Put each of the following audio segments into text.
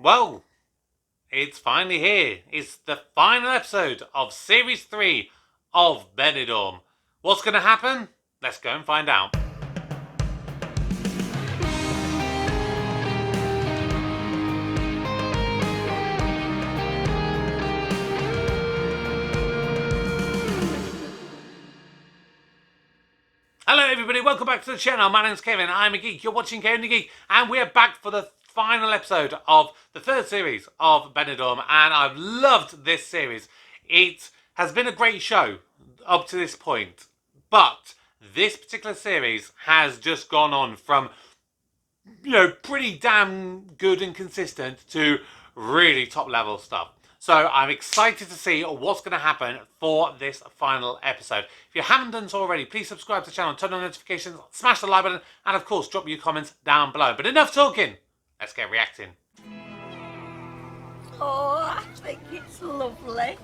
Well, it's finally here. It's the final episode of Series 3 of Benidorm. What's going to happen? Let's go and find out. Hello everybody, welcome back to the channel. My name's Kevin, I'm a geek. You're watching Kevin the Geek, and we're back for the final episode of the third series of Benidorm, and I've loved this series. It has been a great show up to this point, but this particular series has just gone on from, pretty damn good and consistent to really top level stuff. So I'm excited to see what's going to happen for this final episode. If you haven't done so already, please subscribe to the channel, turn on notifications, smash the like button, and of course drop your comments down below. But enough talking, let's get reacting. Oh, I think it's lovely.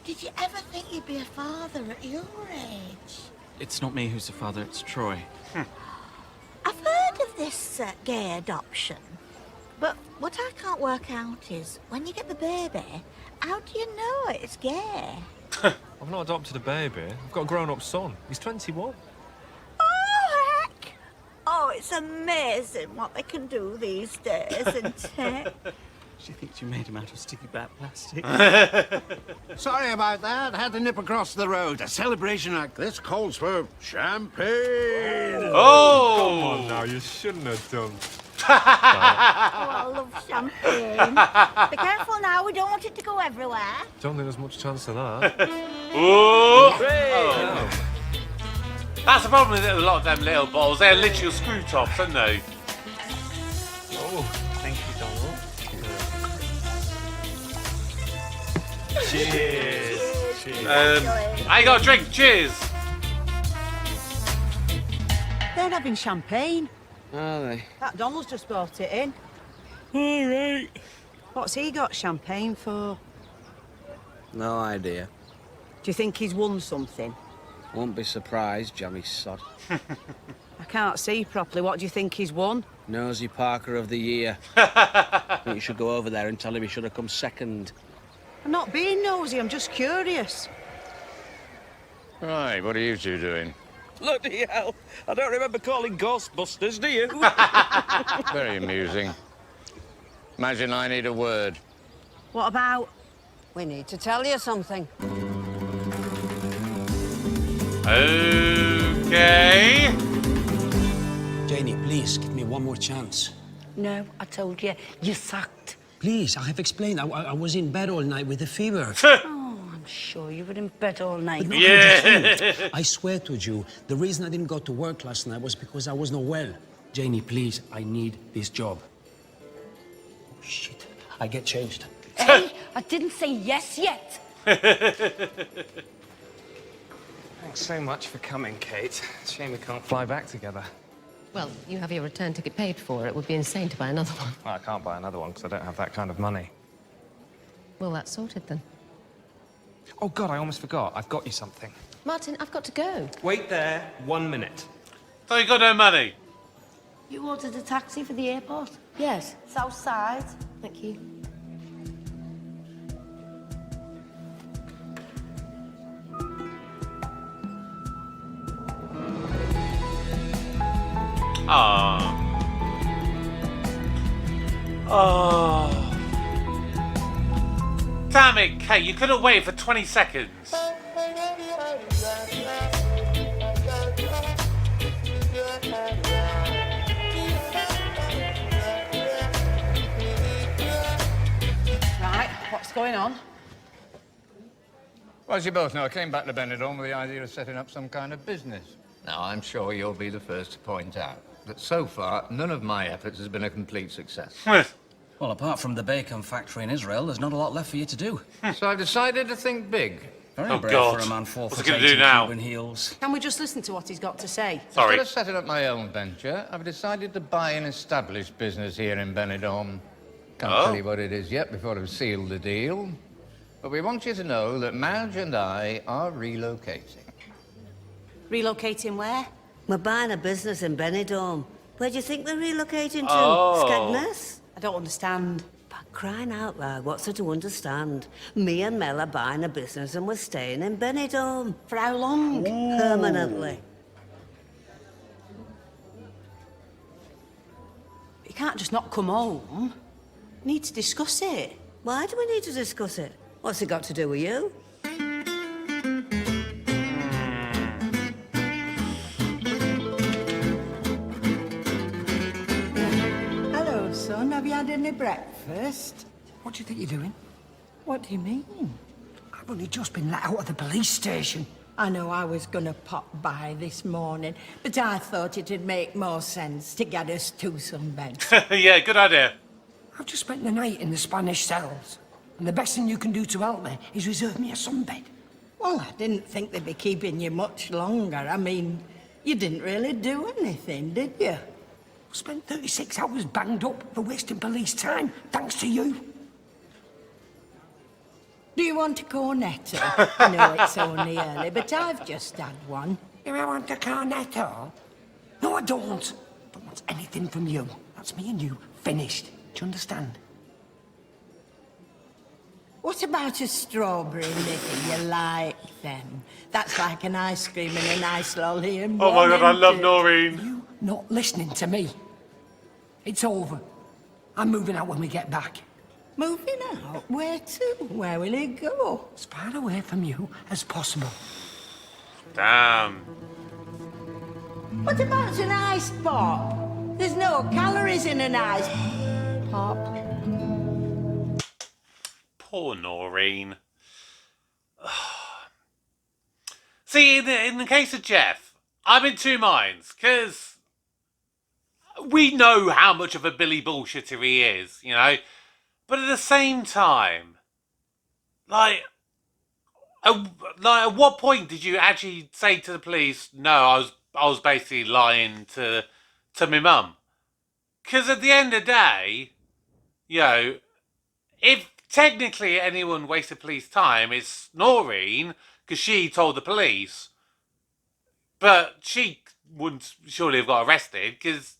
Did you ever think you'd be a father at your age? It's not me who's the father, it's Troy. I've heard of this gay adoption, but what I can't work out is, when you get the baby, how do you know it's gay? I've not adopted a baby. I've got a grown-up son. He's 21. Oh, heck! Oh, it's amazing what they can do these days, isn't it? She thinks you made him out of sticky back plastic. Sorry about that. Had to nip across the road. A celebration like this calls for champagne. Oh! Come on now, you shouldn't have done. Oh, I love champagne. Be careful now, we don't want it to go everywhere. Don't think there's much chance of that. Oh. That's the problem with a lot of them little bottles. They're literal screw tops, aren't they? Oh, thank you, Donald. Cheers. Cheers. I got a drink. Cheers. They're having champagne. Are they? That Donald's just brought it in. All right. What's he got champagne for? No idea. Do you think he's won something? Won't be surprised, jammy sod. I can't see properly. What do you think he's won? Nosy Parker of the Year. I think you should go over there and tell him he should have come second. I'm not being nosy, I'm just curious. Right, what are you two doing? Bloody hell. I don't remember calling Ghostbusters, do you? Very amusing. Imagine I need a word. What about? We need to tell you something. Okay. Janie, please, give me one more chance. No, I told you, you're sacked. Please, I have explained. I was in bed all night with a fever. Oh, I'm sure you were in bed all night. No, yeah. I swear to you, the reason I didn't go to work last night was because I was not well. Janie, please, I need this job. Oh, shit. I get changed. Hey, I didn't say yes yet. Thanks so much for coming, Kate. It's a shame we can't fly back together. Well, you have your return ticket paid for. It would be insane to buy another one. Well, I can't buy another one because I don't have that kind of money. Well, that's sorted then. Oh, God, I almost forgot. I've got you something. Martin, I've got to go. Wait there 1 minute. So you got no money? You ordered a taxi for the airport? Yes. South side. Thank you. Oh. Oh. Damn it, Kate, you could have waited for 20 seconds. Right, what's going on? Well, as you both know, I came back to Benidorm with the idea of setting up some kind of business. Now, I'm sure you'll be the first to point out that so far, none of my efforts has been a complete success. Well, apart from the bacon factory in Israel, there's not a lot left for you to do. So I've decided to think big. Very Oh, brave God. for a man What's he forfeiting gonna do now? Cuban heels. Can we just listen to what he's got to say? Sorry. Instead of setting up my own venture, I've decided to buy an established business here in Benidorm. Can't tell you what it is yet before I've sealed the deal. But we want you to know that Madge and I are relocating. Relocating where? We're buying a business in Benidorm. Where do you think we're relocating to? Oh. Skegness? I don't understand. But crying out loud, what's there to understand? Me and Mel are buying a business and we're staying in Benidorm. For how long? Permanently. You can't just not come home. You need to discuss it. Why do we need to discuss it? What's it got to do with you? Hello, son. Have you had any breakfast? What do you think you're doing? What do you mean? I've only just been let out of the police station. I know I was gonna pop by this morning, but I thought it'd make more sense to get us two sunbeds. Yeah, good idea. I've just spent the night in the Spanish cells, and the best thing you can do to help me is reserve me a sunbed. Well, I didn't think they'd be keeping you much longer. I mean, you didn't really do anything, did you? I spent 36 hours banged up for wasting police time, thanks to you. Do you want a cornetto? I know it's only early, but I've just had one. Do I want a cornetto? No, I don't. Don't want anything from you. That's me and you, finished. Do you understand? What about a strawberry nippy? You like them? That's like an ice cream and a nice lolly in Oh my one, god, I isn't love it? Norine. You not listening to me. It's over. I'm moving out when we get back. Moving out? Where to? Where will it go? As far away from you as possible. Damn. What about an ice pop? There's no calories in an ice pop. Poor Norine. See, in the case of Jeff, I'm in two minds, because we know how much of a Billy bullshitter he is, you know? But at the same time, at what point did you actually say to the police, no, I was basically lying to my mum? Because at the end of the day, you know, if technically anyone wasted police time, it's Norine, because she told the police. But she wouldn't surely have got arrested, because,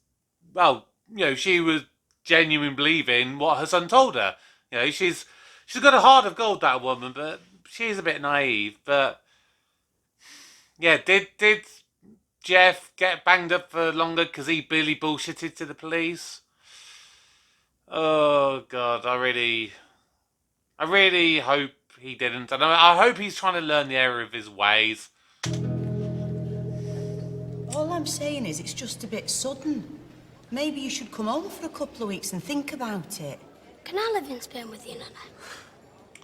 well, you know, she was genuine believing what her son told her. You know, she's got a heart of gold, that woman, but she's a bit naive. But yeah, did Jeff get banged up for longer because he Billy bullshitted to the police? Oh god, I really hope he didn't. And I hope he's trying to learn the error of his ways. All I'm saying is it's just a bit sudden. Maybe you should come home for a couple of weeks and think about it. Can I live in Spain with you, Nana?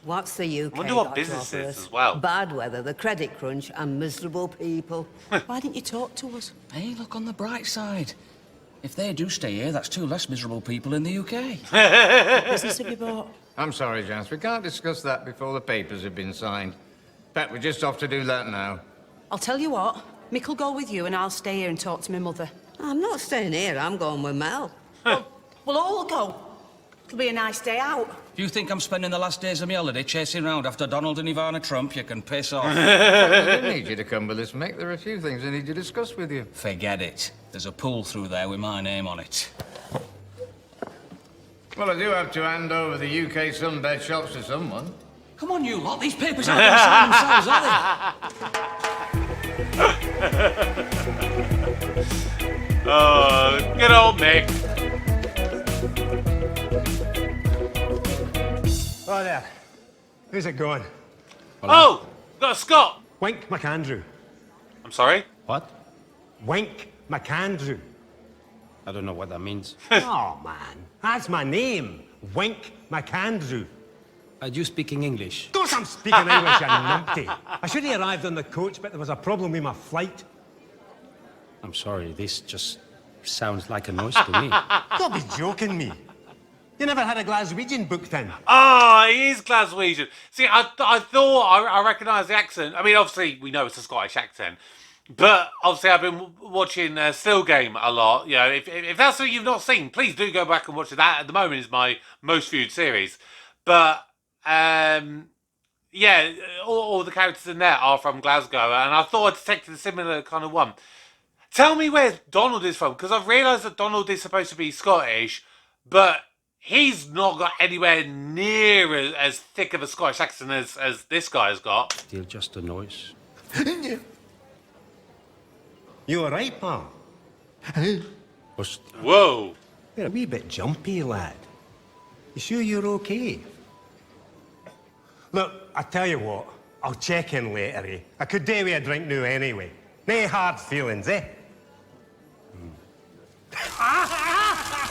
What's the UK Wonder what got to business offer is us? as well. Bad weather, the credit crunch, and miserable people. Why didn't you talk to us? Hey, look on the bright side. If they do stay here, that's two less miserable people in the UK. What business have you bought? I'm sorry, Jans, we can't discuss that before the papers have been signed. In fact, we're just off to do that now. I'll tell you what. Mick'll go with you and I'll stay here and talk to my mother. I'm not staying here, I'm going with Mel. We'll all go. It'll be a nice day out. If you think I'm spending the last days of my holiday chasing round after Donald and Ivana Trump, you can piss off. I don't need you to come with us, Mick. There are a few things I need to discuss with you. Forget it. There's a pool through there with my name on it. Well, I do have to hand over the UK sunbed shops to someone. Come on, you lot. These papers aren't going to sell themselves, are they? Oh, good old Mick. Oh, there. Who's it going? Oh, got a Scott. Wink McAndrew. I'm sorry? What? Wink McAndrew. I don't know what that means. Oh, man. That's my name. Wink McAndrew. Are you speaking English? Of course I'm speaking English, you numpty. I should have arrived on the coach, but there was a problem with my flight. I'm sorry, this just sounds like a noise to me. Don't be joking me. You never had a Glaswegian booked in? Ah, he is Glaswegian. See, I thought I recognised the accent. I mean, obviously, we know it's a Scottish accent. But, obviously, I've been watching Still Game a lot. You know, if that's something you've not seen, please do go back and watch it. That, at the moment, is my most viewed series. But, yeah, all the characters in there are from Glasgow. And I thought I detected a similar kind of one. Tell me where Donald is from, because I've realised that Donald is supposed to be Scottish, but he's not got anywhere near as thick of a Scottish accent as this guy's got. Still just a noise. You all right, pal? Whoa. You're a wee bit jumpy, lad. You sure you're okay? Look, I tell you what, I'll check in later, eh? I could do with a drink now anyway. No hard feelings, eh?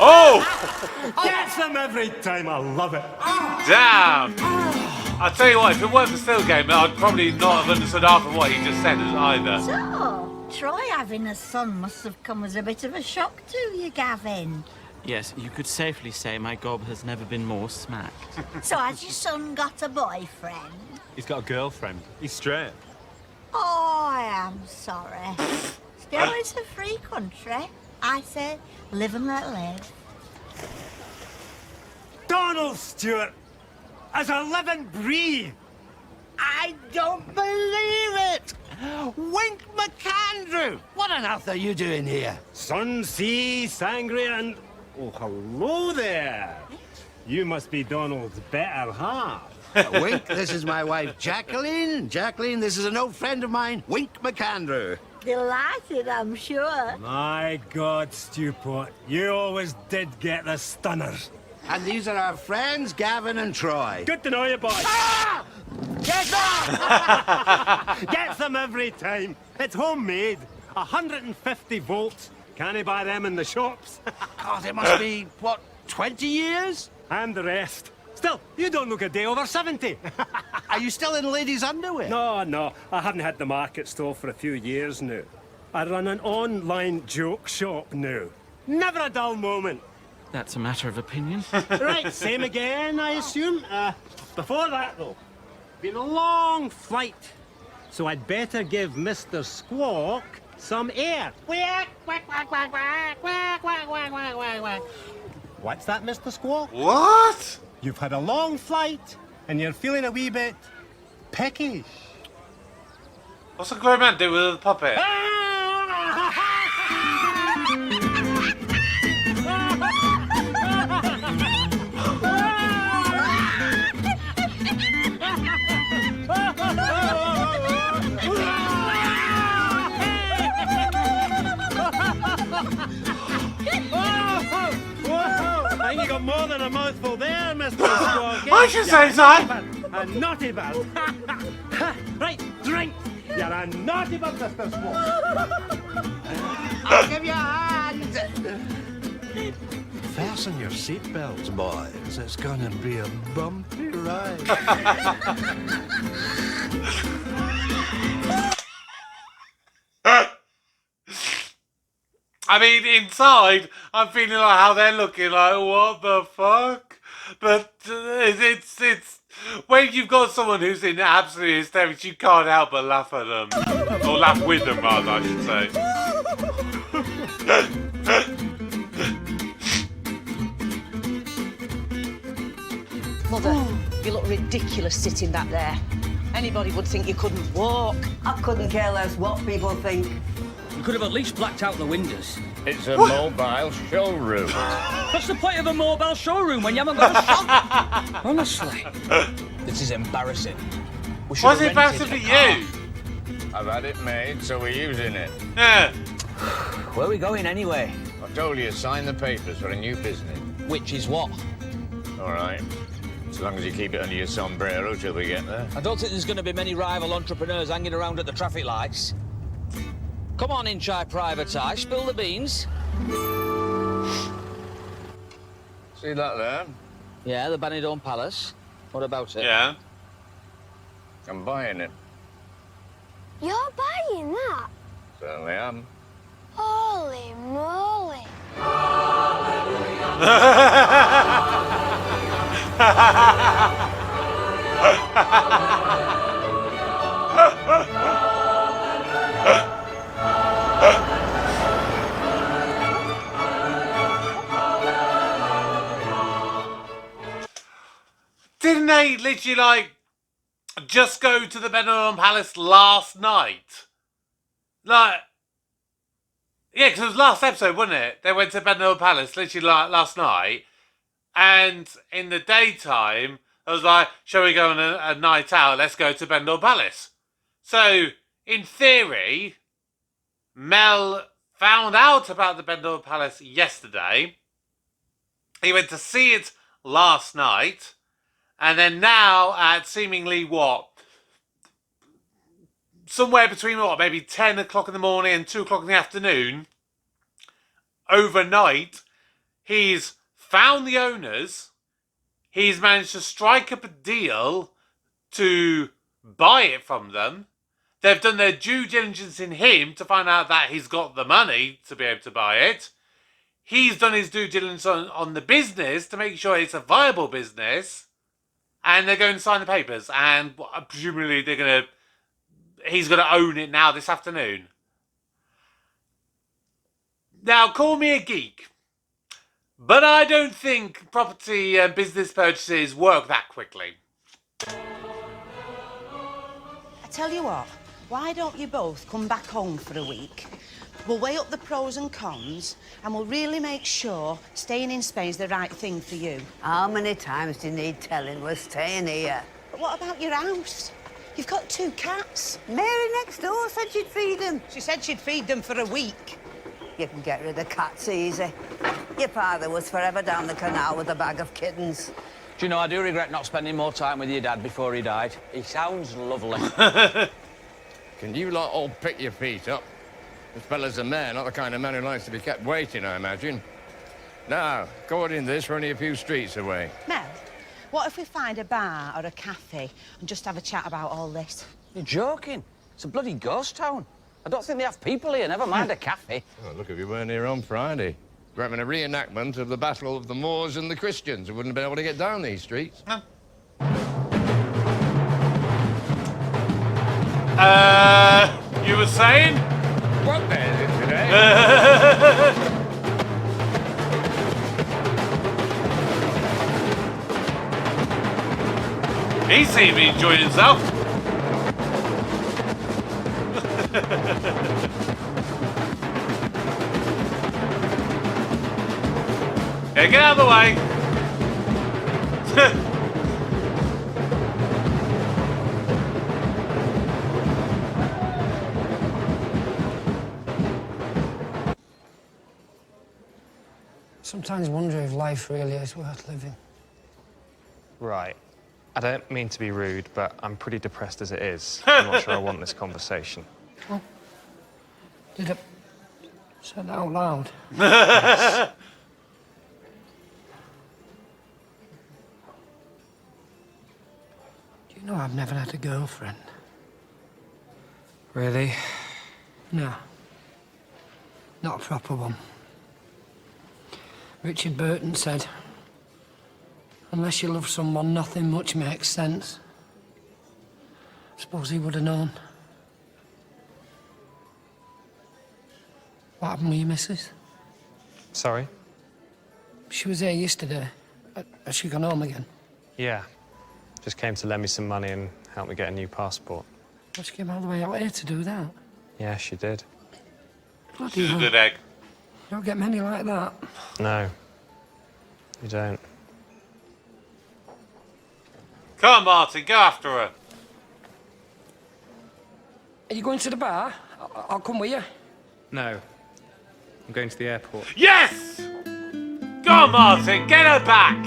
Oh! Gets them every time, I love it. Damn! I'll tell you what, if it weren't for Still Game, I'd probably not have understood half of what he just said either. So, Troy having a son must have come as a bit of a shock to you, Gavin. Yes, you could safely say my gob has never been more smacked. So has your son got a boyfriend? He's got a girlfriend. He's straight. Oh, I am sorry. Still, it's a free country. I say, live and let live. Donald Stewart, as I live and breathe. I don't believe it! Wink McAndrew! What on earth are you doing here? Sun, sea, sangria, and... Oh, hello there. You must be Donald's better half. Wink, this is my wife, Jacqueline. Jacqueline, this is an old friend of mine, Wink McAndrew. Delighted, I'm sure. My God, Stewpot, you always did get the stunners. And these are our friends, Gavin and Troy. Good to know you, boys. Ah! Gets them every time. It's homemade. 150 volts. Can't you buy them in the shops? God, it must be, what, 20 years? And the rest. Still, you don't look a day over 70. Are you still in ladies' underwear? No. I haven't had the market stall for a few years now. I run an online joke shop now. Never a dull moment. That's a matter of opinion. Right, same again, I assume. Before that, though, been a long flight. So I'd better give Mr. Squawk some air. Quack, quack, quack, quack, quack, quack, quack, quack, quack, quack, quack. What's that, Mr. Squawk? What? You've had a long flight, and you're feeling a wee bit peckish. What's a grown man do with a puppet? I think you got more than a mouthful there, Mr. Squawk. I should say so. A naughty bird. Right, drink. You're a naughty bird, Mr. Squawk. I'll give you a hand. Fasten your seatbelts, boys. It's gonna be a bumpy ride. I mean, inside, I'm feeling like how they're looking, like, what the fuck? But it's when you've got someone who's in absolute hysterics, you can't help but laugh at them. Or laugh with them, rather, I should say. Mother, you look ridiculous sitting back there. Anybody would think you couldn't walk. I couldn't care less what people think. You could have at least blacked out the windows. It's a mobile showroom. What's the point of a mobile showroom when you haven't got a shop? Honestly. This is embarrassing. What's it embarrassing for you? I've had it made, so we're using it. Yeah. Where are we going anyway? I told you to sign the papers for a new business. Which is what? All right. As long as you keep it under your sombrero till we get there. I don't think there's going to be many rival entrepreneurs hanging around at the traffic lights. Come on in, Chai Private Eye, spill the beans. See that there? Yeah, the Benidorm Palace. What about it? Yeah. I'm buying it. You're buying that? Certainly am. Holy moly. Didn't they literally, like, just go to the Benidorm Palace last night? Like, yeah, because it was last episode, wasn't it? They went to Benidorm Palace literally last night. And in the daytime, I was like, shall we go on a night out? Let's go to Benidorm Palace. So, in theory, Mel found out about the Benidorm Palace yesterday. He went to see it last night. And then now at seemingly somewhere between maybe 10 o'clock in the morning and 2 o'clock in the afternoon, overnight, he's found the owners. He's managed to strike up a deal to buy it from them. They've done their due diligence in him to find out that he's got the money to be able to buy it. He's done his due diligence on the business to make sure it's a viable business. And they're going to sign the papers. And presumably he's going to own it now this afternoon. Now, call me a geek, but I don't think property and business purchases work that quickly. I tell you what, why don't you both come back home for a week? We'll weigh up the pros and cons, and we'll really make sure staying in Spain's the right thing for you. How many times do you need telling we're staying here? But what about your house? You've got 2 cats. Mary next door said she'd feed them. She said she'd feed them for a week. You can get rid of cats easy. Your father was forever down the canal with a bag of kittens. Do you know, I do regret not spending more time with your dad before he died. He sounds lovely. Can you lot all pick your feet up? This fella's a man, not the kind of man who likes to be kept waiting, I imagine. Now, according to this, we're only a few streets away. Mel, what if we find a bar or a cafe and just have a chat about all this? You're joking. It's a bloody ghost town. I don't think they have people here, never mind a cafe. Oh, look, if you weren't here on Friday. We're having a reenactment of the Battle of the Moors and the Christians who wouldn't have been able to get down these streets. You were saying? What there is it today? He seemed to be enjoying himself. Yeah, get out of the way. Sometimes wonder if life really is worth living. Right. I don't mean to be rude, but I'm pretty depressed as it is. I'm not sure I want this conversation. Well, did I say that out loud? Yes. Do you know I've never had a girlfriend? Really? No. Not a proper one. Richard Burton said, unless you love someone, nothing much makes sense. I suppose he would have known. What happened with your missus? Sorry? She was here yesterday. Has she gone home again? Yeah. Just came to lend me some money and help me get a new passport. Well, she came all the way out here to do that. Yeah, she did. Bloody She's a hell. good egg. You don't get many like that. No. You don't. Come on, Martin, go after her. Are you going to the bar? I'll come with you. No. I'm going to the airport. Yes! Go on, Martin, get her back.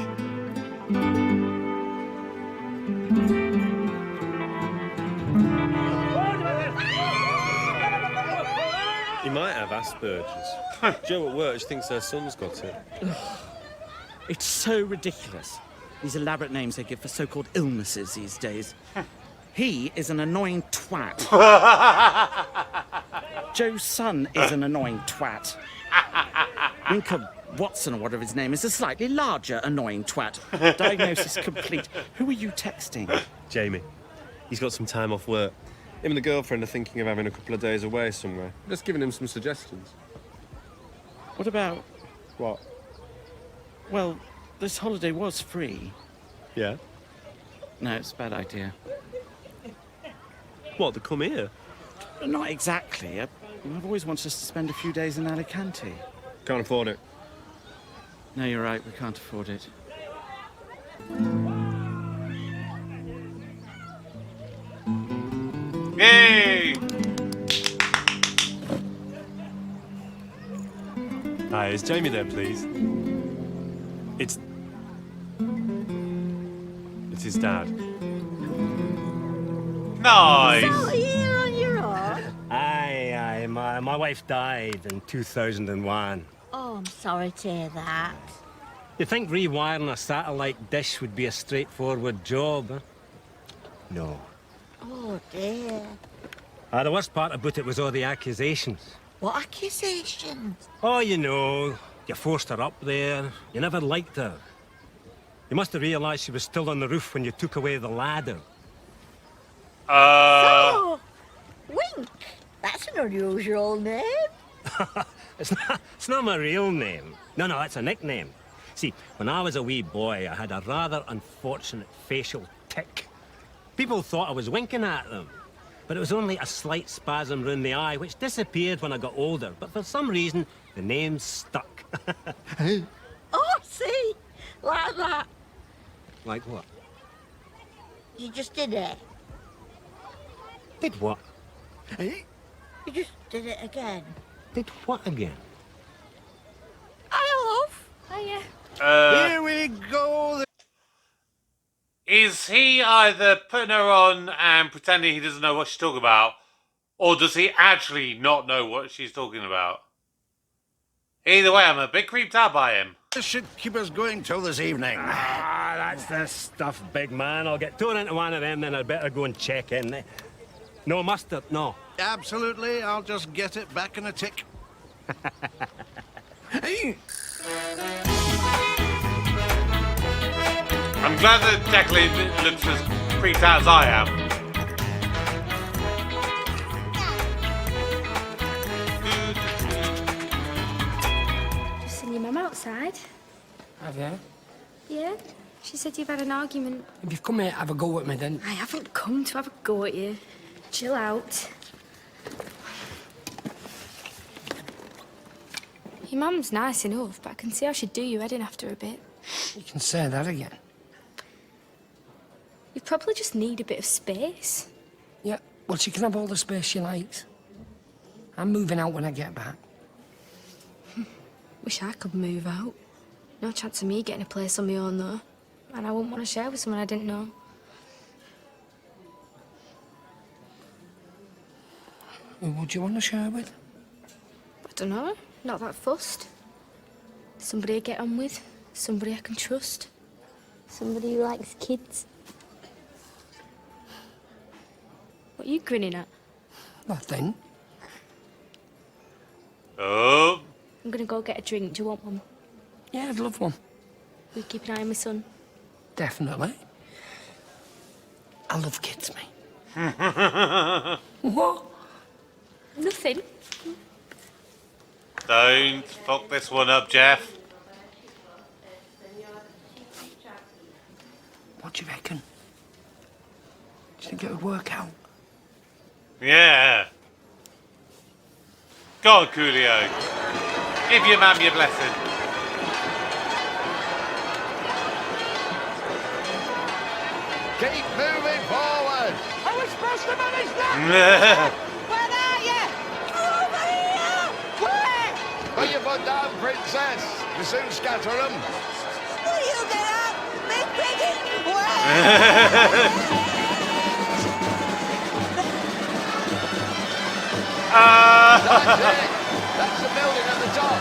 He might have Asperger's. Joe at work thinks her son's got it. It's so ridiculous. These elaborate names they give for so-called illnesses these days. He is an annoying twat. Joe's son is an annoying twat. Winker Watson, or whatever his name is, a slightly larger annoying twat. Diagnosis complete. Who are you texting? Jamie. He's got some time off work. Him and the girlfriend are thinking of having a couple of days away somewhere. Just giving him some suggestions. What about... What? Well, this holiday was free. Yeah? No, it's a bad idea. What, to come here? Not exactly. I've always wanted us to spend a few days in Alicante. Can't afford it. No, you're right. We can't afford it. Yay! Hi, is Jamie there, please? It's his dad. Nice! So here on your own? Aye, my wife died in 2001. Oh, I'm sorry to hear that. You think rewiring a satellite dish would be a straightforward job, huh? No. Oh, dear. The worst part about it was all the accusations. What accusations? Oh, you know, you forced her up there. You never liked her. You must have realised she was still on the roof when you took away the ladder. So, Wink. That's an unusual name. It's not my real name. No, it's a nickname. See, when I was a wee boy, I had a rather unfortunate facial tic. People thought I was winking at them. But it was only a slight spasm round the eye, which disappeared when I got older. But for some reason, the name stuck. Oh, see? Like that. Like what? You just did it. Did what? You just did it again. Did what again? I love. Hiya. Here we go. Is he either putting her on and pretending he doesn't know what she's talking about, or does he actually not know what she's talking about? Either way, I'm a bit creeped out by him. This should keep us going till this evening. That's the stuff, big man. I'll get thrown into one of them, then I'd better go and check in. No mustard, no. Absolutely. I'll just get it back in a tick. Hey. I'm glad that Declan looks as freaked out as I am. Just seen your mum outside. Have you? Yeah. She said you've had an argument. If you've come here to have a go at me, then... I haven't come to have a go at you. Chill out. Your mum's nice enough, but I can see how she'd do you head in after a bit. You can say that again. You probably just need a bit of space. Yeah, well, she can have all the space she likes. I'm moving out when I get back. Wish I could move out. No chance of me getting a place on my own, though. And I wouldn't want to share with someone I didn't know. Who would you want to share with? I don't know. Not that fussed. Somebody I get on with. Somebody I can trust. Somebody who likes kids. What are you grinning at? Nothing. Oh. I'm gonna go get a drink. Do you want one? Yeah, I'd love one. Will you keep an eye on my son? Definitely. I love kids, mate. What? Nothing. Don't fuck this one up, Jeff. What do you reckon? Do you think it would work out? Yeah. Go on, Coolio. Give your mum your blessing. Keep moving forward. Are we supposed to manage that? Where are you? Over here! Where? Put your foot down, princess. You soon scatter them. Will you get up? Big piggy! Where? That's it. That's the building at the top.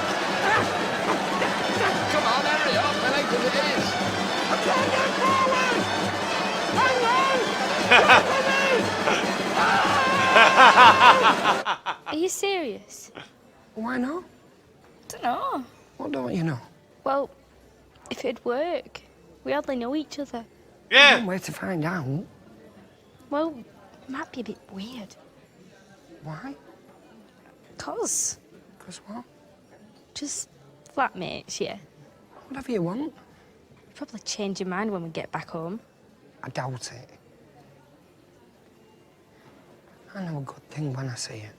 Come on, hurry up. I think it is. I'm trying to get forward! Are you serious? Why not? I don't know. What don't you know? Well, if it'd work, we hardly know each other. Yeah. One way to find out. Well, it might be a bit weird. Why? 'Cause Because what? just flatmates, yeah. Whatever you want. You'll probably change your mind when we get back home. I doubt it. I know a good thing when I see it.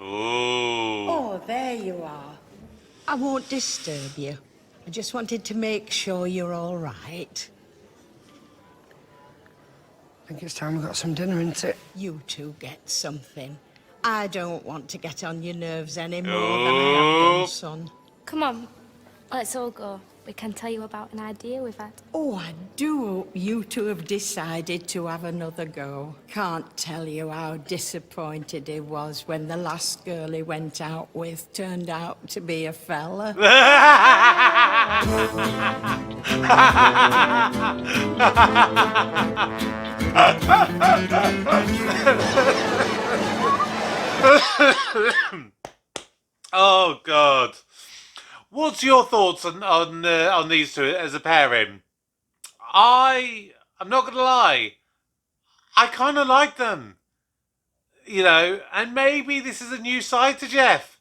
Ooh. Oh, there you are. I won't disturb you. I just wanted to make sure you're all right. I think it's time we got some dinner, isn't it? You two get something. I don't want to get on your nerves any more than I have done, son. Come on, let's all go. We can tell you about an idea we've had. Oh, I do hope you two have decided to have another go. Can't tell you how disappointed he was when the last girl he went out with turned out to be a fella. Oh God! What's your thoughts on these two as a pairing? I'm not gonna lie, I kind of like them, you know, and maybe this is a new side to Jeff.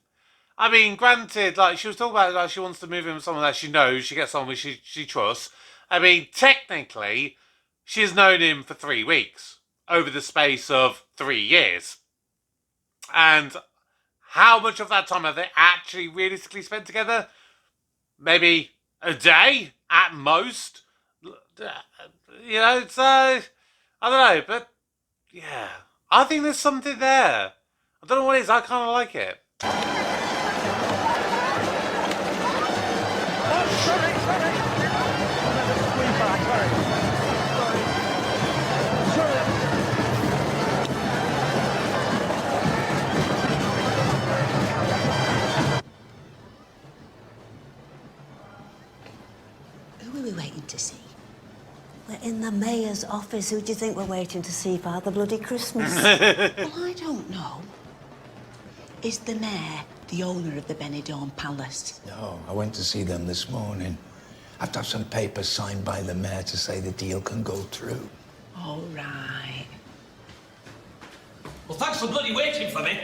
I mean, granted, like she was talking about, like she wants to move in with someone that she knows, she gets on with, she trusts. I mean, technically, she's known him for 3 weeks over the space of 3 years, and how much of that time have they actually realistically spent together? Maybe a day at most. You know, so I don't know, but yeah, I think there's something there. I don't know what it is. I kind of like it. Who are we waiting to see? We're in the mayor's office. Who do you think we're waiting to see, Father Bloody Christmas? Well, I don't know. Is the mayor the owner of the Benidorm Palace? No, I went to see them this morning. I have to have some papers signed by the mayor to say the deal can go through. All right. Well, thanks for bloody waiting for me.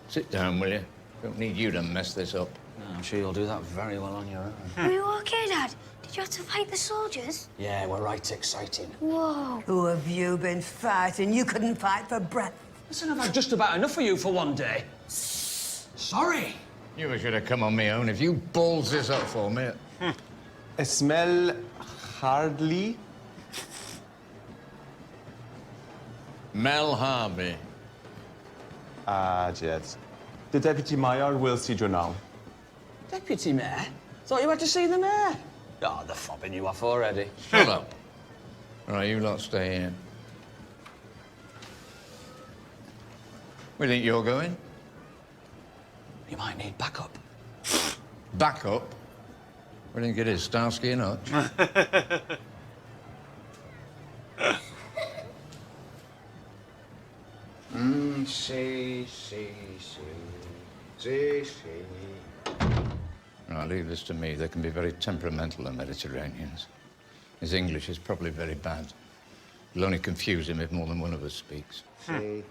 Sit down, will you? Don't need you to mess this up. No, I'm sure you'll do that very well on your own. Are you okay, Dad? Did you have to fight the soldiers? Yeah, we're right exciting. Whoa. Who have you been fighting? You couldn't fight for breath. Listen, I've had just about enough of you for one day. Sorry. You should have come on my own if you balls this up for me. I smell hardly. Mel Harvey. Ah, yes. The deputy mayor will see you now. Deputy Mayor? Thought you had to see the mayor. Oh, they're fobbing you off already. Shut up. All right, you lot stay here. Where do you think you're going? You might need backup. Backup? Where do you think it is, Starsky and Hutch? See. Right, leave this to me. They can be very temperamental, the Mediterraneans. His English is probably very bad. It'll only confuse him if more than one of us speaks. See.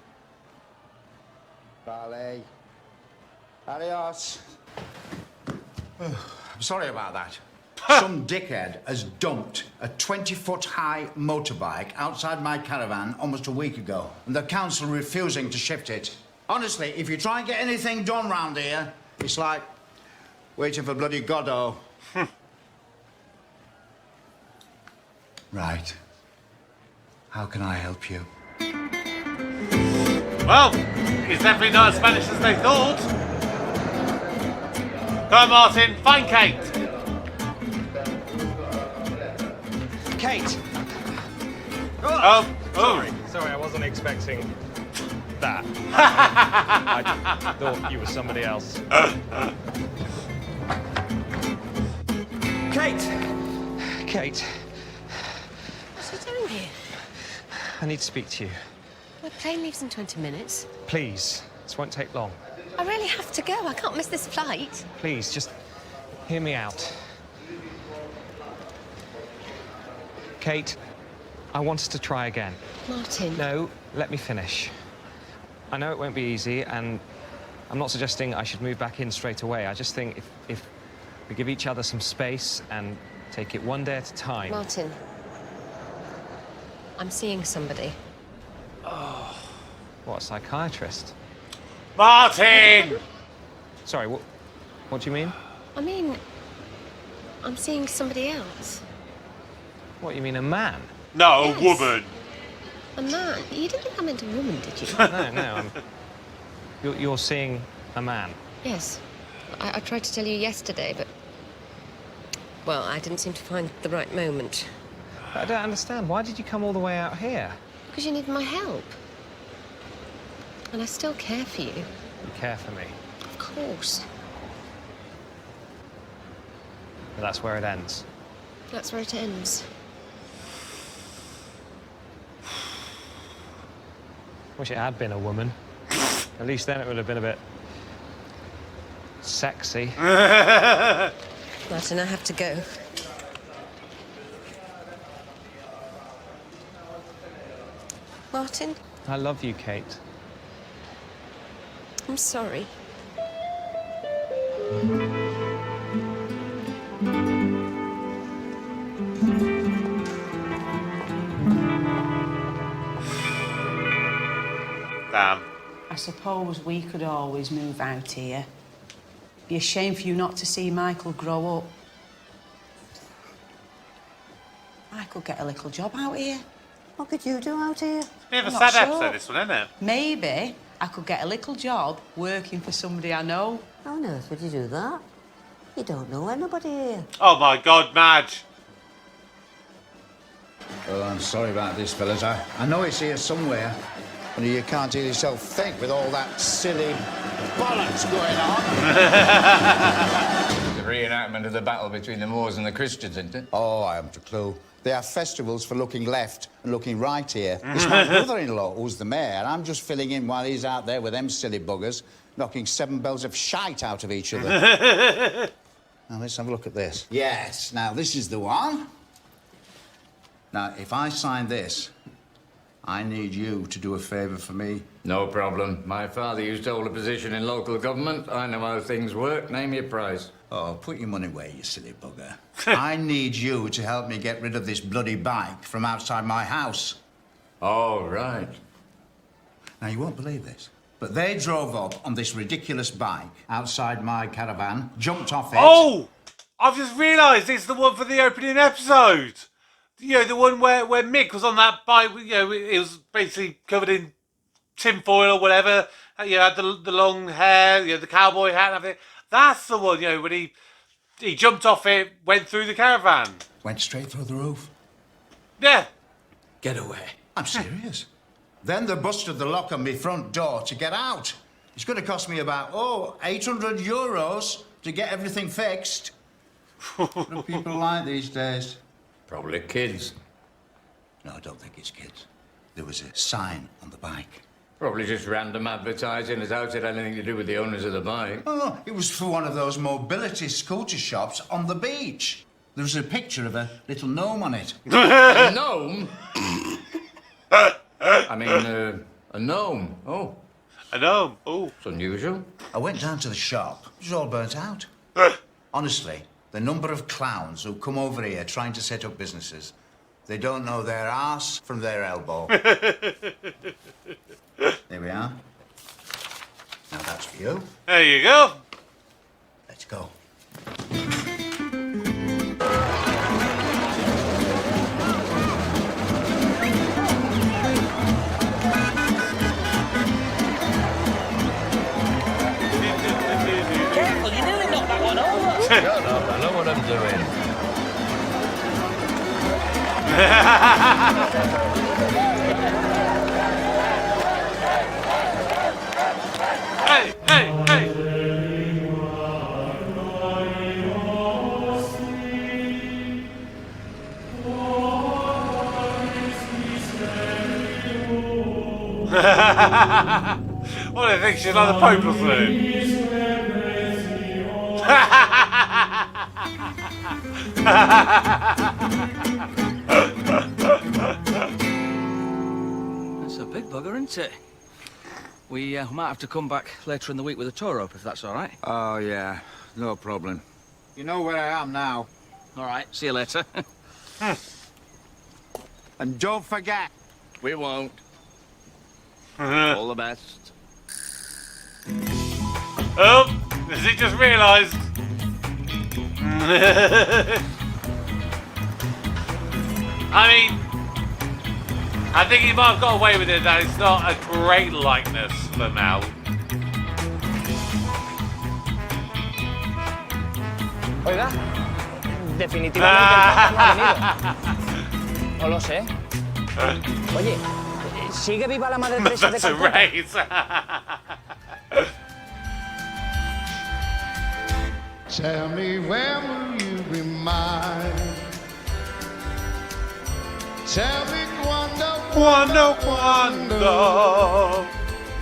Ballet. Adios. I'm sorry about that. Some dickhead has dumped a 20-foot-high motorbike outside my caravan almost a week ago, and the council refusing to shift it. Honestly, if you try and get anything done round here, it's like waiting for bloody Godot. Right. How can I help you? Well, it's definitely not as Spanish as they thought. Come on, Martin, find Kate. Kate! Sorry, I wasn't expecting that. I thought you were somebody else. Kate! What's he doing here? I need to speak to you. My plane leaves in 20 minutes. Please, this won't take long. I really have to go. I can't miss this flight. Please, just hear me out. Kate, I want us to try again. Martin. No, let me finish. I know it won't be easy, and I'm not suggesting I should move back in straight away. I just think if we give each other some space and take it one day at a time... Martin. I'm seeing somebody. Oh. What, a psychiatrist? Martin! Sorry, what do you mean? I mean, I'm seeing somebody else. What, you mean a man? No, Yes. a woman. A man? You didn't think I meant a woman, did you? No. You're seeing a man. Yes. I tried to tell you yesterday, but... Well, I didn't seem to find the right moment. I don't understand. Why did you come all the way out here? Because you needed my help. And I still care for you. You care for me. Of course. But that's where it ends. That's where it ends. Wish it had been a woman. At least then it would have been a bit... sexy. Martin, I have to go. Martin? I love you, Kate. I'm sorry. Damn. I suppose we could always move out here. Be a shame for you not to see Michael grow up. I could get a little job out here. What could you do out here? Bit of a I'm sad not episode, sure. this one, isn't it? Maybe I could get a little job working for somebody I know. How on earth would you do that? You don't know anybody here. Oh my God, Madge. Well, I'm sorry about this, fellas. I know it's here somewhere. But you can't hear yourself think with all that silly bollocks going on. The reenactment of the battle between the Moors and the Christians, isn't it? Oh, I haven't a clue. They have festivals for looking left and looking right here. It's my brother-in-law who's the mayor, and I'm just filling in while he's out there with them silly buggers, knocking 7 bells of shite out of each other. Now, let's have a look at this. Yes, now, this is the one. Now, if I sign this, I need you to do a favour for me. No problem. My father used to hold a position in local government. I know how things work. Name your price. Oh, put your money away, you silly bugger. I need you to help me get rid of this bloody bike from outside my house. Oh, right. Now, you won't believe this, but they drove up on this ridiculous bike outside my caravan, jumped off it... Oh! I've just realised it's the one for the opening episode. You know, the one where Mick was on that bike, you know, it was basically covered in tinfoil or whatever. You know, had the long hair, you know, the cowboy hat and everything. That's the one, you know, when he jumped off it, went through the caravan. Went straight through the roof. Yeah. Get away. I'm serious. Then they busted the lock on my front door to get out. It's going to cost me about, 800 euros to get everything fixed. What do people like these days? Probably kids. No, I don't think it's kids. There was a sign on the bike. Probably just random advertising. It had anything to do with the owners of the bike. Oh, it was for one of those mobility scooter shops on the beach. There was a picture of a little gnome on it. A gnome? I mean, a gnome. Oh. A gnome? Oh. It's unusual. I went down to the shop. It was all burnt out. Honestly, the number of clowns who come over here trying to set up businesses, they don't know their arse from their elbow. There we are. Now that's for you. There you go. Let's go. Careful, you nearly knocked that one over. Shut up, I know what I'm doing. Hey, hey, hey. What do you think? She's like the Pope or something? That's a big bugger, isn't it? We might have to come back later in the week with a tow rope, if that's all right. Oh, yeah. No problem. You know where I am now. All right, see you later. And don't forget. We won't. All the best. Oh, has he just realised? I mean, I think he might have got away with it that it's not a great likeness for Mel. Oiga, definitivamente el Papa no ha venido. No lo sé. Oye, ¿sigue viva la Madre Teresa de Calcuta? Tell me when will you be mine? Tell me Cuando.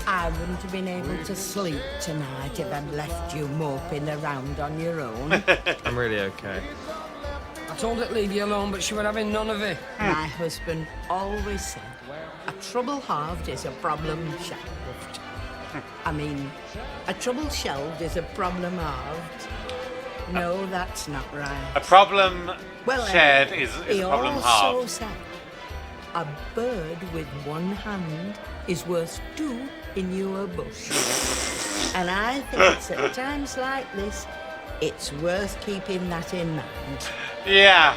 I wouldn't have been able to sleep tonight if I'd left you moping around on your own. I'm really okay. I told her to leave you alone, but she was having none of it. My husband always said, a trouble halved is a problem shelved. I mean, a trouble shelved is a problem halved. No, that's not right. A problem Well, shared is he a problem also halved. said, a bird with one hand is worth two in your bush. And I think at times like this, it's worth keeping that in mind. Yeah.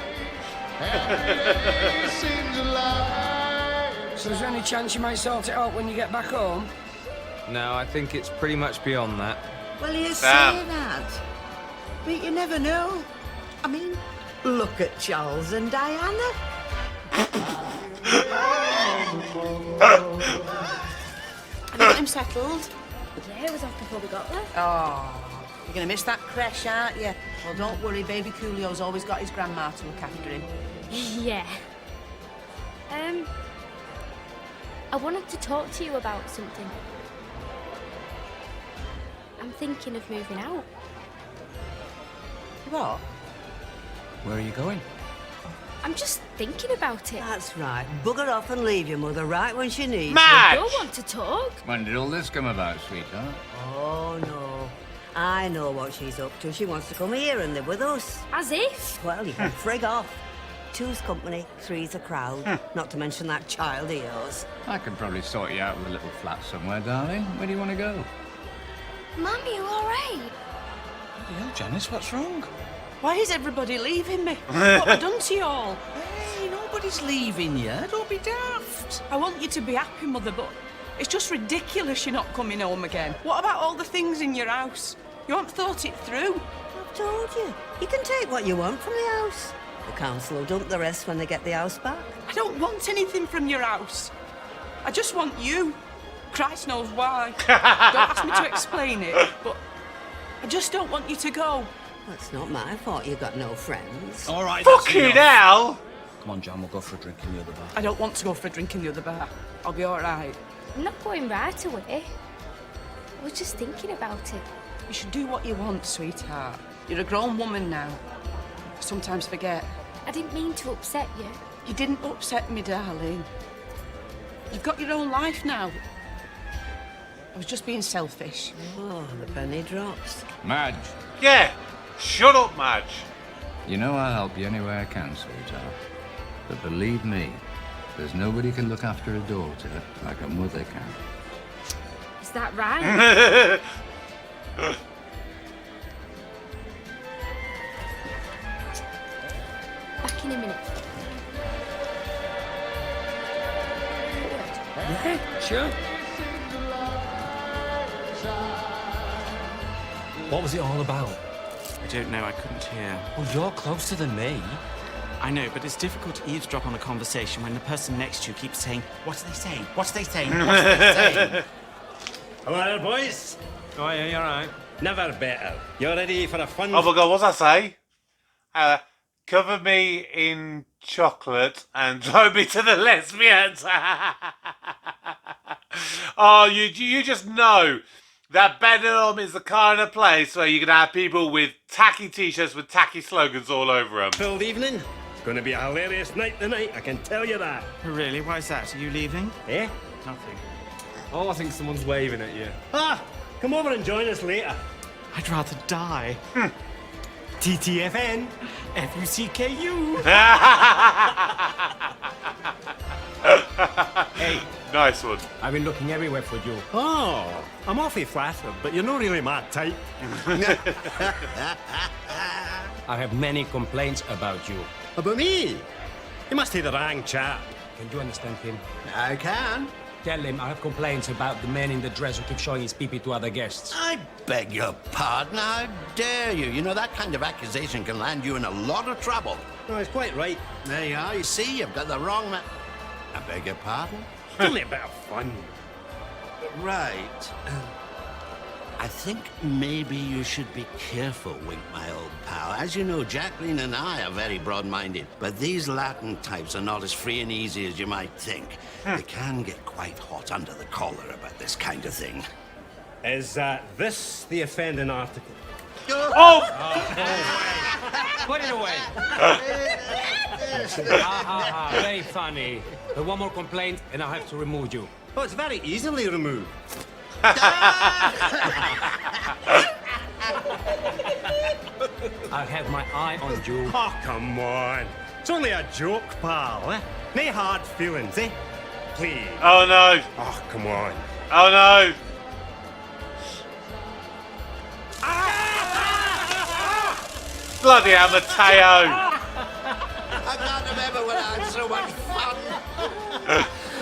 So is there any chance you might sort it out when you get back home? No, I think it's pretty much beyond that. Well, you say Damn. that, but you never know. I mean, look at Charles and Diana. Have you got him settled? Yeah, it was off before we got there. Oh, you're going to miss that creche, aren't you? Well, don't worry, baby Coolio's always got his grandma to look after him. Yeah. I wanted to talk to you about something. I'm thinking of moving out. What? Where are you going? I'm just thinking about it. That's right. Bugger off and leave your mother right when she needs I you. don't want to talk. When did all this come about, sweetheart? Oh, no. I know what she's up to. She wants to come here and live with us. As if? Well, you can frig off. Two's company, three's a crowd. Not to mention that child of yours. I could probably sort you out with a little flat somewhere, darling. Where do you want to go? Mum, you all right? Yeah, Janice, what's wrong? Why is everybody leaving me? What have I done to you all? Hey, nobody's leaving you. Don't be daft. I want you to be happy, Mother, but it's just ridiculous you're not coming home again. What about all the things in your house? You haven't thought it through. I've told you. You can take what you want from the house. The council will dump the rest when they get the house back. I don't want anything from your house. I just want you. Christ knows why. Don't ask me to explain it, but I just don't want you to go. Well, it's not my fault you got no friends. All right, Fucking hell! Come on, Jan, we'll go for a drink in the other bar. I don't want to go for a drink in the other bar. I'll be all right. I'm not going right away. I was just thinking about it. You should do what you want, sweetheart. You're a grown woman now. I sometimes forget. I didn't mean to upset you. You didn't upset me, darling. You've got your own life now. I was just being selfish. Oh, the penny drops. Madge, Yeah. Shut up, Madge. you know I'll help you any way I can, sweetheart. But believe me, there's nobody can look after a daughter like a mother can. Is that right? Back in a minute. Yeah, sure. What was it all about? I don't know, I couldn't hear. Well, you're closer than me. I know, but it's difficult to eavesdrop on a conversation when the person next to you keeps saying, what are they saying? What are they saying? What are they saying? Hello there, boys. Oh, yeah, you're right. Never better. You ready for a fun... Oh my god, what does that say? Cover me in chocolate and throw me to the lesbians. Oh, you just know that Benidorm is the kind of place where you can have people with tacky t-shirts with tacky slogans all over them. Filled evening. It's going to be a hilarious night tonight, I can tell you that. Really? Why is that? Are you leaving? Eh? Nothing. Oh, I think someone's waving at you. Ah, come over and join us later. I'd rather die. TTFN, FUCKU. Hey, nice one. I've been looking everywhere for you. Oh, I'm awfully flattered, but you're not really my type. I have many complaints about you. About me? You must be the wrong chap. Can you understand him? I can. Tell him I have complaints about the man in the dress who keeps showing his pee-pee to other guests. I beg your pardon. How dare you? You know, that kind of accusation can land you in a lot of trouble. No, he's quite right. There you are. You see, you've got the wrong man. I beg your pardon? It's only a bit of fun. Right. I think maybe you should be careful, Wink, my old pal. As you know, Jacqueline and I are very broad-minded, but these Latin types are not as free and easy as you might think. They can get quite hot under the collar about this kind of thing. Is this the offending article? Oh! Put it away. Very funny. One more complaint and I'll have to remove you. Oh, it's very easily removed. I'll have my eye on you. Oh, come on. It's only a joke, pal, eh? No hard feelings, eh? Please. Oh, no. Oh, come on. Oh, no. Bloody hell, Mateo. I can't remember when I had so much fun.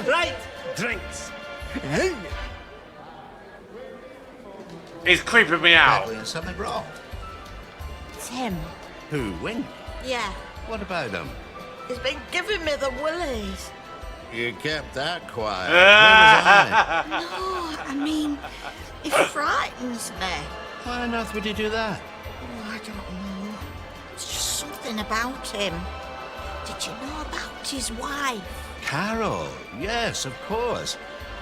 Right, drinks. He's creeping me out. There's something wrong. It's him. Who, Wink? Yeah. What about him? He's been giving me the willies. You kept that quiet. Where was No, I mean, he frightens me. Why on earth would he do that? Oh, I don't know. It's just something about him. Did you know about his wife? Carol, yes, of course.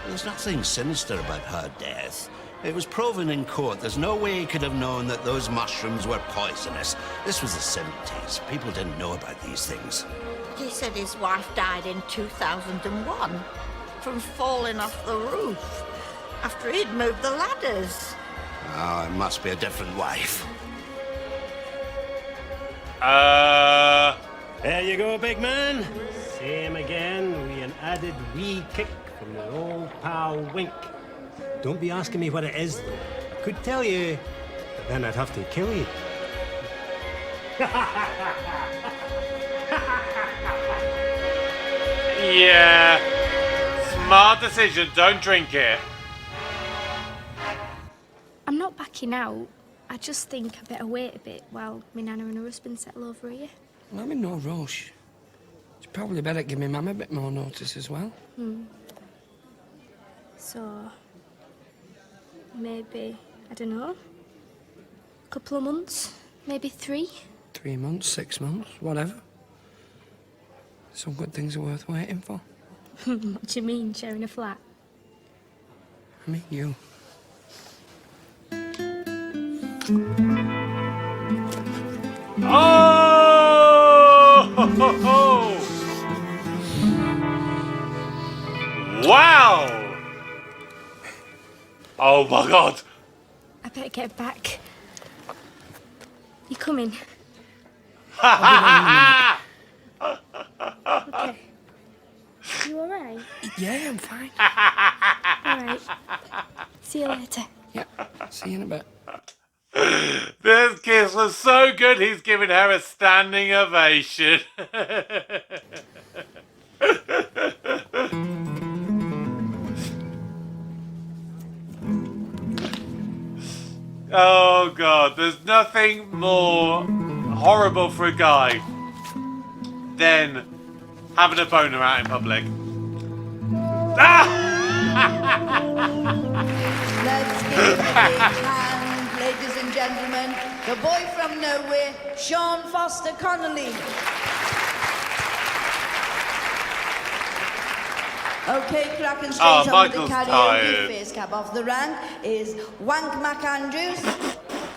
There's nothing sinister about her death. It was proven in court. There's no way he could have known that those mushrooms were poisonous. This was the 70s. People didn't know about these things. He said his wife died in 2001 from falling off the roof after he'd moved the ladders. Oh, it must be a different wife. There you go, big man. Same again, with an added wee kick from the old pal Wink. Don't be asking me what it is, though. I could tell you, but then I'd have to kill you. Yeah. Smart decision. Don't drink it. I'm not backing out. I just think I better wait a bit while my nana and her husband settle over here. Well, I'm in no rush. It's probably better give me mum a bit more notice as well. So, maybe, I don't know, a couple of months, maybe 3. 3 months, 6 months, whatever. Some good things are worth waiting for. What do you mean, sharing a flat? I mean, you. Oh! Wow! Oh my God! I better get back. You coming? Okay. You alright? Yeah, I'm fine. Alright. See you later. Yep, see you in a bit. This kiss was so good, he's giving her a standing ovation. Oh God, there's nothing more horrible for a guy than having a boner out in public. Let's give a big hand, ladies and gentlemen, the boy from nowhere, Sean Foster Connolly. Okay, cracking straight on with the Michael's karaoke tired. face cap off the rank is Wank Mac Andrews.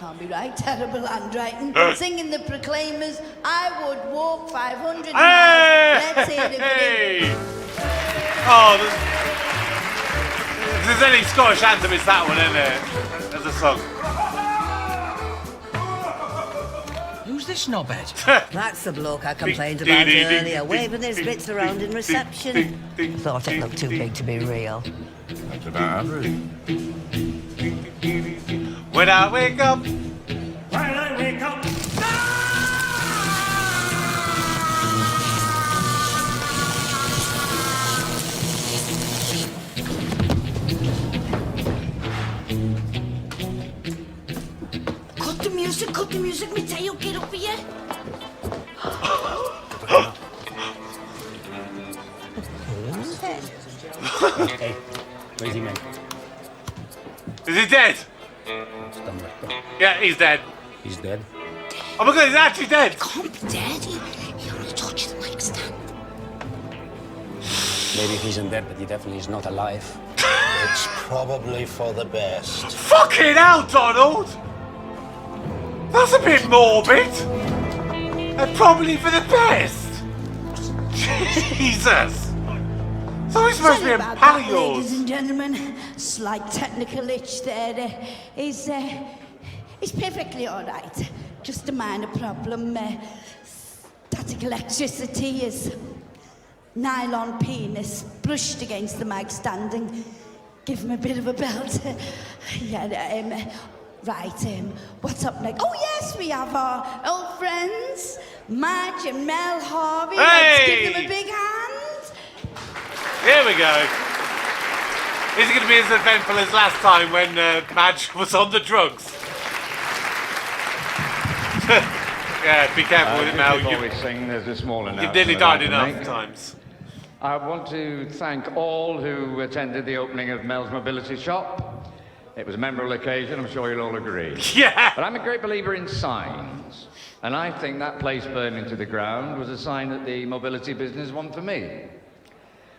Can't be right, terrible handwriting. Singing the Proclaimers, I would walk 500 miles. Let's hear it for him. Oh, if there's any Scottish anthem, it's that one, isn't it? As a song. Who's this knobhead? That's the bloke I complained about earlier, waving his bits around in reception. Thought it looked too big to be real. That's about average. When I wake up. When I wake up. music, me tail get up here. Hey, where's he, mate? Is he dead? Yeah, he's dead. He's dead. Oh my god, he's actually dead! He can't be dead. He only touched the mic stand. Maybe he isn't dead, but he definitely is not alive. It's probably for the best. Fucking hell, Donald! That's a bit morbid! And probably for the best! Jesus! So he's supposed to be a pal of yours. Ladies and gentlemen, slight technical itch there. He's perfectly all right. Just a minor problem. Static electricity, his nylon penis brushed against the mic stand and give him a bit of a belt. What's up next? Oh yes, we have our old friends, Madge and Mel Harvey. Hey! Let's give them a big hand. Here we go. Is it going to be as eventful as last time when Madge was on the drugs? Yeah, be careful with it now. Before we sing, there's a small announcement. You've nearly died I'd like to enough make. times. I want to thank all who attended the opening of Mel's Mobility Shop. It was a memorable occasion, I'm sure you'll all agree. Yeah! But I'm a great believer in signs. And I think that place burning to the ground was a sign that the mobility business wasn't for me.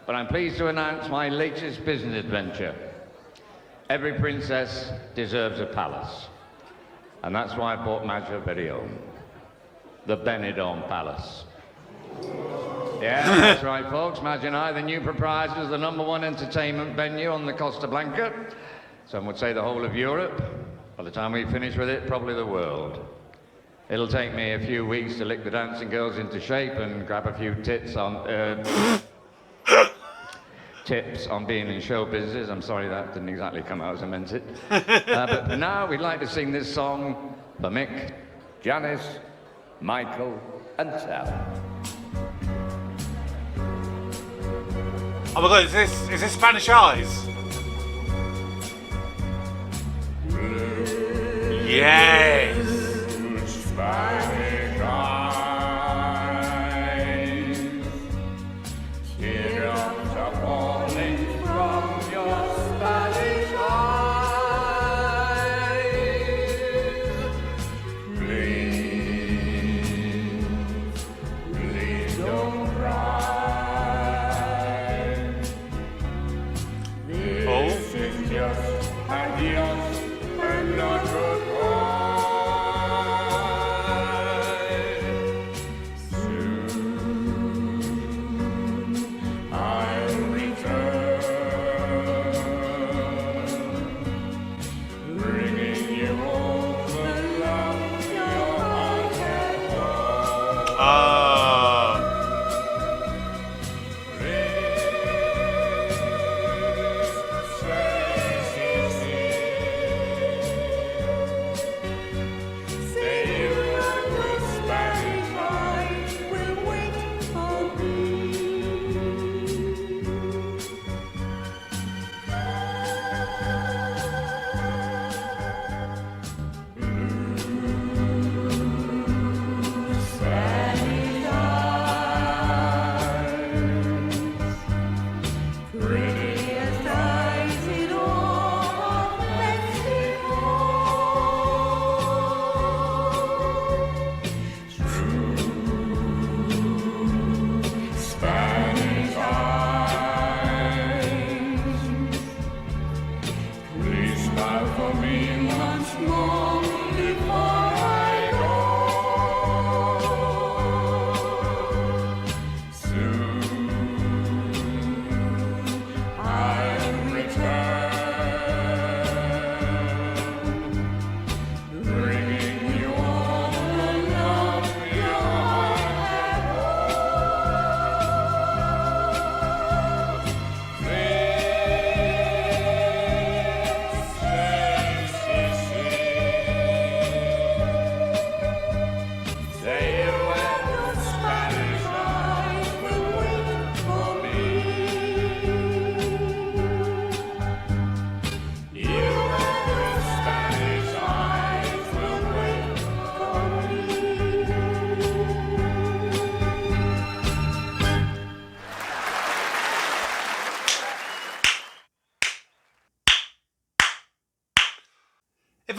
But I'm pleased to announce my latest business adventure. Every princess deserves a palace. And that's why I bought Madge her very own. The Benidorm Palace. Yeah, that's right, folks. Madge and I, the new proprietors of the #1 entertainment venue on the Costa Blanca. Some would say the whole of Europe. By the time we finish with it, probably the world. It'll take me a few weeks to lick the dancing girls into shape and grab a few tips on tips on being in show business. I'm sorry that didn't exactly come out as I meant it. But for now, we'd like to sing this song for Mick, Janice, Michael, and Sal. Oh my god, is this Spanish Eyes? Yes! Spanish eyes, teardrops are falling from your Spanish eyes. Please don't cry. This is just adios and not goodbye.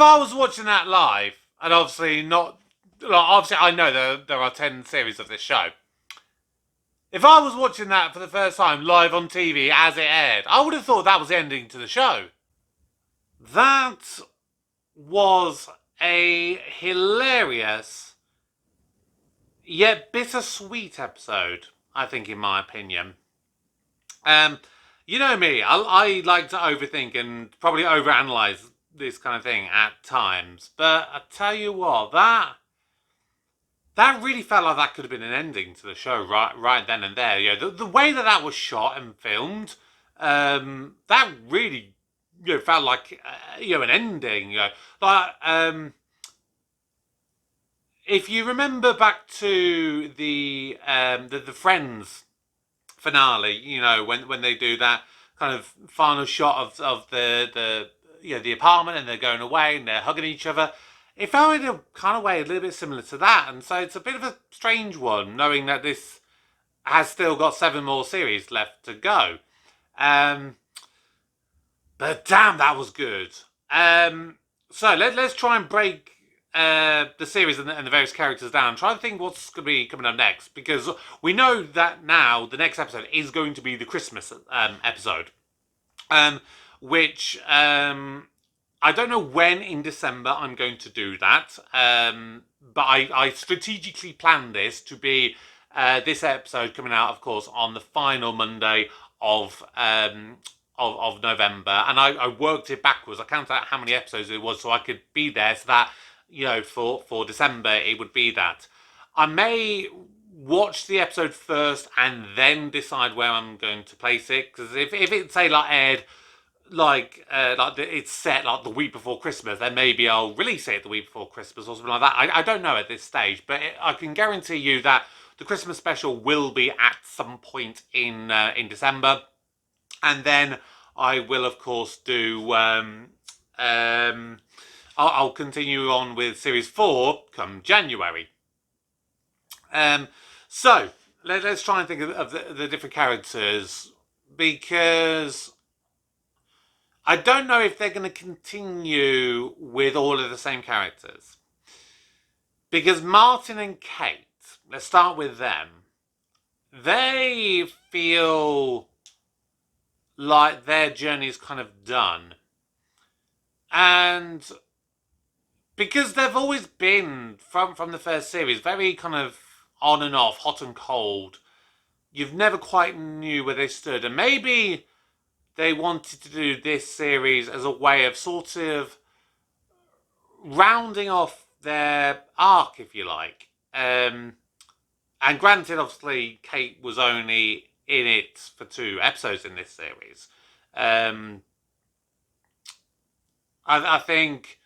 if I was watching that live, and obviously I know there are 10 series of this show. If I was watching that for the first time live on TV as it aired, I would have thought that was the ending to the show. That was a hilarious yet bittersweet episode, I think, in my opinion. You know me, I like to overthink and probably overanalyze this kind of thing at times. But I tell you what, that really felt like that could have been an ending to the show right then and there. You know, the way that was shot and filmed, that really felt like an ending. If you remember back to the Friends finale, when they do that kind of final shot of the apartment and they're going away and they're hugging each other. It felt in a kind of way a little bit similar to that, and so it's a bit of a strange one, knowing that this has still got 7 more series left to go. But damn, that was good. So let's try and break the series and the various characters down. Try to think what's going to be coming up next, because we know that now the next episode is going to be the Christmas episode, which I don't know when in December I'm going to do that, but I strategically planned this to be this episode coming out, of course, on the final Monday of November, and I worked it backwards. I counted out how many episodes it was so I could be there, so that for December it would be that. I may watch the episode first and then decide where I'm going to place it, because if it say aired it's set the week before Christmas, then maybe I'll release it the week before Christmas or something like that. I don't know at this stage, but I can guarantee you that the Christmas special will be at some point in December, and then I will of course do I'll continue on with series 4 come January. So let's try and think of the different characters, because I don't know if they're going to continue with all of the same characters. Because Martin and Kate, let's start with them. They feel like their journey is kind of done. And because they've always been, from the first series, very kind of on and off, hot and cold, you've never quite knew where they stood. And maybe they wanted to do this series as a way of sort of rounding off their arc, if you like. And granted, obviously, Kate was only in it for 2 episodes in this series. I think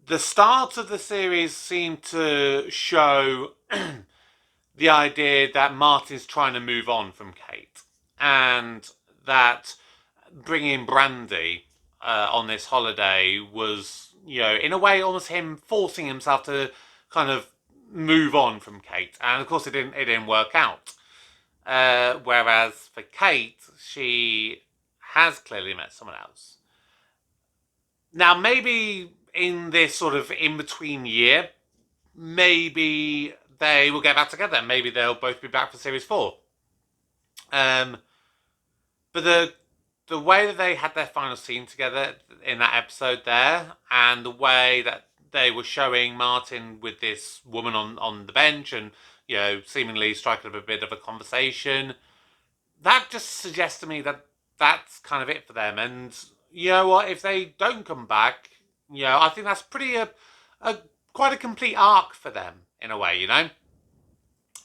the start of the series seemed to show the idea that Martin's trying to move on from Kate, and that bringing Brandy on this holiday was, in a way, almost him forcing himself to kind of move on from Kate. And of course, it didn't work out. Whereas for Kate, she has clearly met someone else. Now, maybe in this sort of in-between year, maybe they will get back together. Maybe they'll both be back for series 4. But the way that they had their final scene together in that episode there, and the way that they were showing Martin with this woman on the bench and, seemingly striking up a bit of a conversation, that just suggests to me that that's kind of it for them. And you know what? If they don't come back, I think that's quite a complete arc for them, in a way,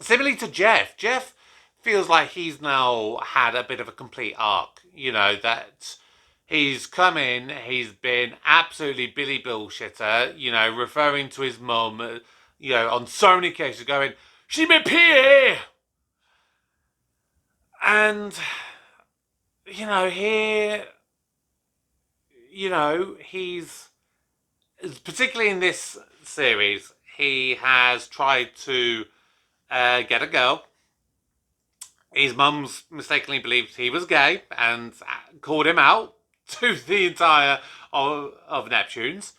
Similarly to Jeff. Jeff feels like he's now had a bit of a complete arc, that he's come in, he's been absolutely Billy Bullshitter, referring to his mum, on so many cases, going, "She may pee!" And, here, he's, particularly in this series, he has tried to get a girl. His mum's mistakenly believed he was gay and called him out to the entire of Neptunes.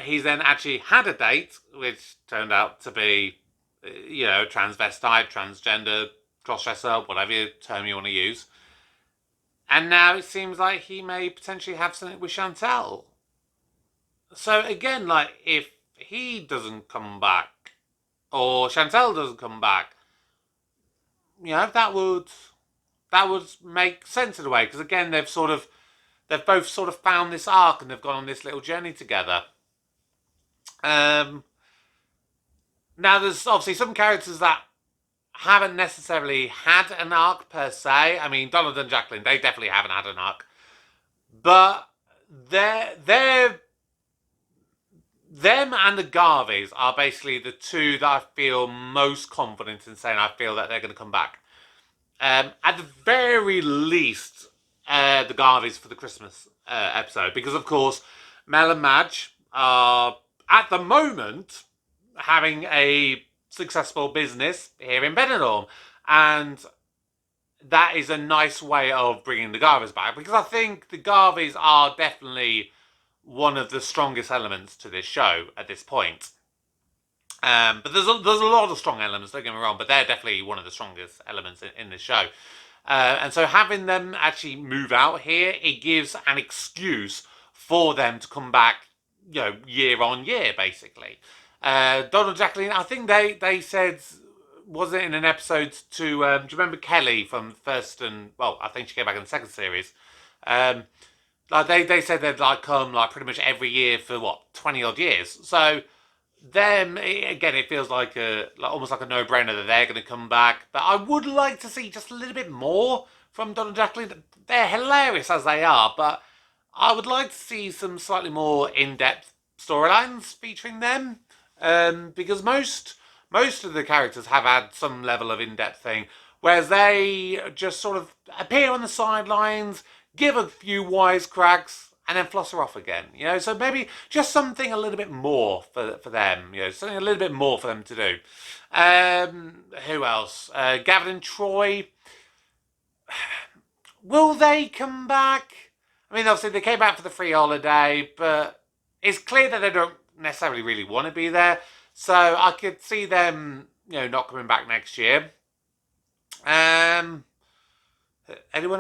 he's then actually had a date, which turned out to be, transvestite, transgender, crossdresser, whatever term you want to use. And now it seems like he may potentially have something with Chantel. So again, like, if he doesn't come back, or Chantel doesn't come back, that would make sense in a way, because again, they've both sort of found this arc and they've gone on this little journey together. Now, there's obviously some characters that haven't necessarily had an arc per se. I mean, Donald and Jacqueline, they definitely haven't had an arc. But them and the Garveys are basically the two that I feel most confident in saying I feel that they're going to come back. At the very least, the Garveys for the Christmas episode. Because, of course, Mel and Madge are, at the moment, having a successful business here in Benidorm. And that is a nice way of bringing the Garveys back. Because I think the Garveys are definitely one of the strongest elements to this show at this point. But there's a lot of strong elements, don't get me wrong, but they're definitely one of the strongest elements in this show. And so having them actually move out here, it gives an excuse for them to come back, year on year, basically. Donald, Jacqueline, I think they said, was it in an episode to, do you remember Kelly from the first and, well, I think she came back in the second series. They said they'd come pretty much every year for 20 odd years. So them, again, it feels like almost like a no-brainer that they're going to come back. But I would like to see just a little bit more from Donald and Jacqueline. They're hilarious as they are, but I would like to see some slightly more in-depth storylines featuring them. Because most of the characters have had some level of in-depth thing, whereas they just sort of appear on the sidelines, give a few wisecracks, and then floss her off again. So maybe just something a little bit more for them. Something a little bit more for them to do. Who else? Gavin and Troy. Will they come back? I mean, obviously they came back for the free holiday, but it's clear that they don't necessarily really want to be there. So I could see them, not coming back next year. Anyone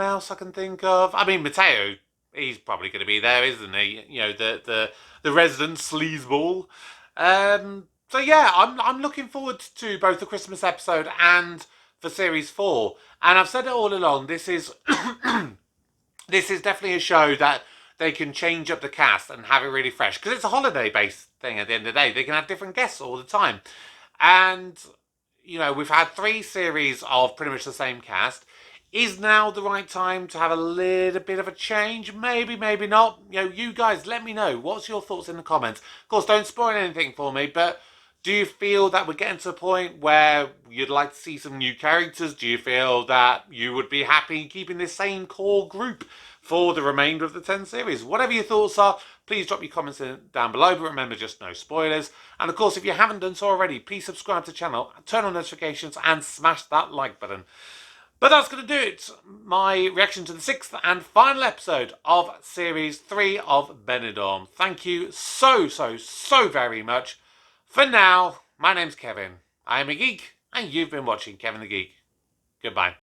else I can think of? I mean, Mateo, he's probably going to be there, isn't he? The resident sleazeball. So yeah, I'm looking forward to both the Christmas episode and for Series 4. And I've said it all along, this is this is definitely a show that they can change up the cast and have it really fresh. Because it's a holiday-based thing at the end of the day. They can have different guests all the time. And, we've had 3 series of pretty much the same cast. Is now the right time to have a little bit of a change? Maybe, maybe not. You guys, let me know. What's your thoughts in the comments? Of course, don't spoil anything for me, but do you feel that we're getting to a point where you'd like to see some new characters? Do you feel that you would be happy keeping this same core group for the remainder of the 10 series? Whatever your thoughts are, please drop your comments down below, but remember, just no spoilers. And of course, if you haven't done so already, please subscribe to the channel, turn on notifications, and smash that like button. But that's going to do it. My reaction to the 6th and final episode of Series 3 of Benidorm. Thank you so very much. For now, my name's Kevin. I am a geek, and you've been watching Kevin the Geek. Goodbye.